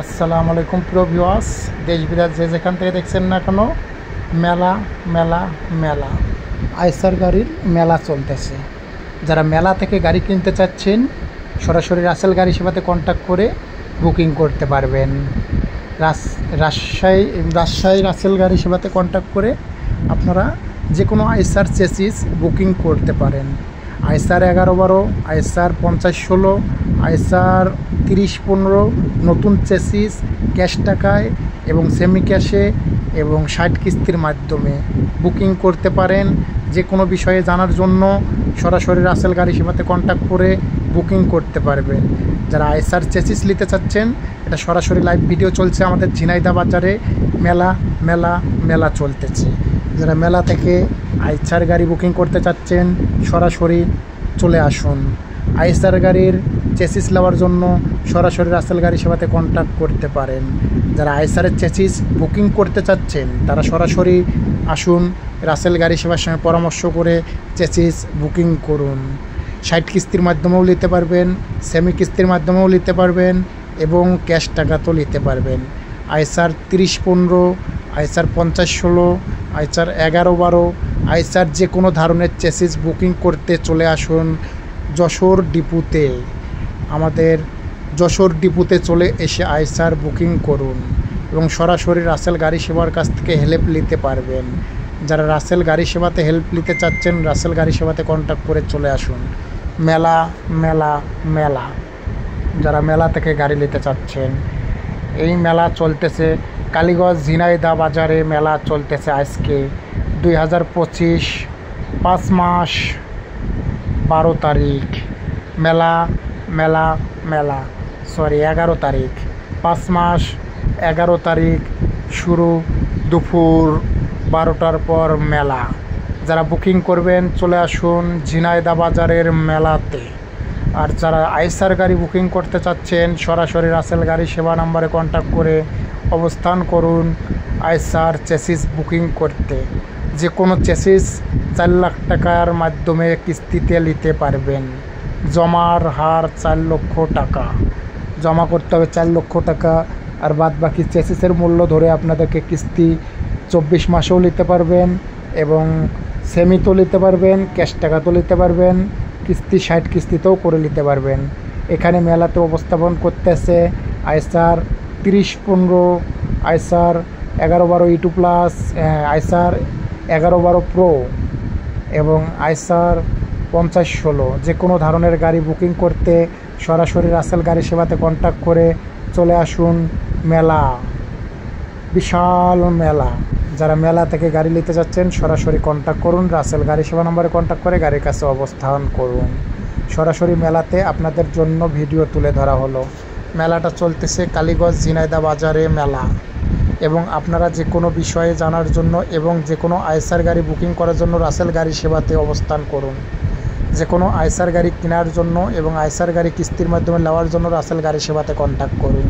আসসালামু আলাইকুম প্রিয় ভিউয়ার্স, দেশ বিদেশ যে যেখান থেকে দেখছেন না কেন, মেলা মেলা মেলা আইসার গাড়ির মেলা চলতেছে। যারা মেলা থেকে গাড়ি কিনতে চাচ্ছেন সরাসরি রাসেল গাড়ি সেবাতে কন্ট্যাক্ট করে বুকিং করতে পারবেন। রাজশাহী রাসেল গাড়ি সেবাতে কন্ট্যাক্ট করে আপনারা যে কোনো আইসার চেসিস বুকিং করতে পারেন। আইসার 11-12, আইসার 50-16, আইসার 30-15 নতুন চেসিস ক্যাশ টাকায় এবং সেমি ক্যাশে এবং 60 কিস্তির মাধ্যমে বুকিং করতে পারেন। যে কোনো বিষয়ে জানার জন্য সরাসরি রাসেল গাড়ি সেবাতে কন্ট্যাক্ট করে বুকিং করতে পারবেন। যারা আইসার চেসিস নিতে চাচ্ছেন, এটা সরাসরি লাইভ ভিডিও চলছে আমাদের ঝিনাইদহ বাজারে। মেলা মেলা মেলা চলতেছে। যারা মেলা থেকে আইসার গাড়ি বুকিং করতে চাচ্ছেন সরাসরি চলে আসুন। আইসার গাড়ির চেসিস নেওয়ার জন্য সরাসরি রাসেল গাড়ি সেবাতে কন্ট্যাক্ট করতে পারেন। যারা আইসারের চেসিস বুকিং করতে চাচ্ছেন তারা সরাসরি আসুন, রাসেল গাড়ি সেবার সঙ্গে পরামর্শ করে চেসিস বুকিং করুন। 60 কিস্তির মাধ্যমেও নিতে পারবেন, সেমি কিস্তির মাধ্যমেও নিতে পারবেন এবং ক্যাশ টাকাতেও নিতে পারবেন। আইসার 30-15, আইসার 50-16, আইসার 11-12, আইসার যে কোনো ধরনের চেসিস বুকিং করতে চলে আসুন যশোর ডিপুতে। আমাদের যশোর ডিপুতে চলে এসে আইসার বুকিং করুন এবং সরাসরি রাসেল গাড়ি সেবার কাছ থেকে হেল্প নিতে পারবেন। যারা রাসেল গাড়ি সেবাতে হেল্প নিতে চাচ্ছেন রাসেল গাড়ি সেবাতে কন্ট্যাক্ট করে চলে আসুন। মেলা মেলা মেলা যারা মেলা থেকে গাড়ি নিতে চাচ্ছেন, এই মেলা চলতেছে কালীগঞ্জ ঝিনাইদহ বাজারে। মেলা চলতেছে আজকে 2025 5 মাস 12 তারিখ। মেলা মেলা মেলা 11 তারিখ, 5 মাস 11 তারিখ শুরু দুপুর 12টার পর মেলা। যারা বুকিং করবেন চলে আসুন ঝিনাইদহ বাজারের মেলাতে। আর যারা আইসার গাড়ি বুকিং করতে চাচ্ছেন সরাসরি রাসেল গাড়ি সেবা নাম্বারে কন্ট্যাক্ট করে অবস্থান করুন আইসার চেসিস বুকিং করতে। যে কোনো চেসিস 4 লাখ টাকার মাধ্যমে কিস্তিতে নিতে পারবেন। জমার হার 4 লক্ষ টাকা জমা করতে হবে, 4 লক্ষ টাকা। আর বাদ বাকি চেসিসের মূল্য ধরে আপনাদেরকে কিস্তি 24 মাসেও নিতে পারবেন এবং সেমিতেও নিতে পারবেন, ক্যাশ টাকাতেও নিতে পারবেন, কিস্তি 60 কিস্তিতেও করে নিতে পারবেন। এখানে মেলাতে উপস্থাপন করতেছে আইসার 30-15, আইসার 11-12 E2 প্লাস, আইসার 11-12 প্রো এবং আইসার 50-16। যে কোনো ধরনের গাড়ি বুকিং করতে সরাসরি রাসেল গাড়ি সেবাতে কন্ট্যাক্ট করে চলে আসুন। মেলা বিশাল মেলা। যারা মেলা থেকে গাড়ি নিতে যাচ্ছেন সরাসরি কন্ট্যাক্ট করুন, রাসেল গাড়ি সেবা নম্বরে কন্ট্যাক্ট করে গাড়ির কাছে অবস্থান করুন। সরাসরি মেলাতে আপনাদের জন্য ভিডিও তুলে ধরা হলো। মেলাটা চলতেছে কালীগঞ্জ ঝিনাইদহ বাজারে মেলা। এবং আপনারা যে কোনো বিষয়ে জানার জন্য এবং যে কোনো আইসার গাড়ি বুকিং করার জন্য রাসেল গাড়ি সেবাতে অবস্থান করুন। যে কোনো আইসার গাড়ি কেনার জন্য এবং আইসার গাড়ি কিস্তির মাধ্যমে নেওয়ার জন্য রাসেল গাড়ি সেবাতে কন্ট্যাক্ট করুন।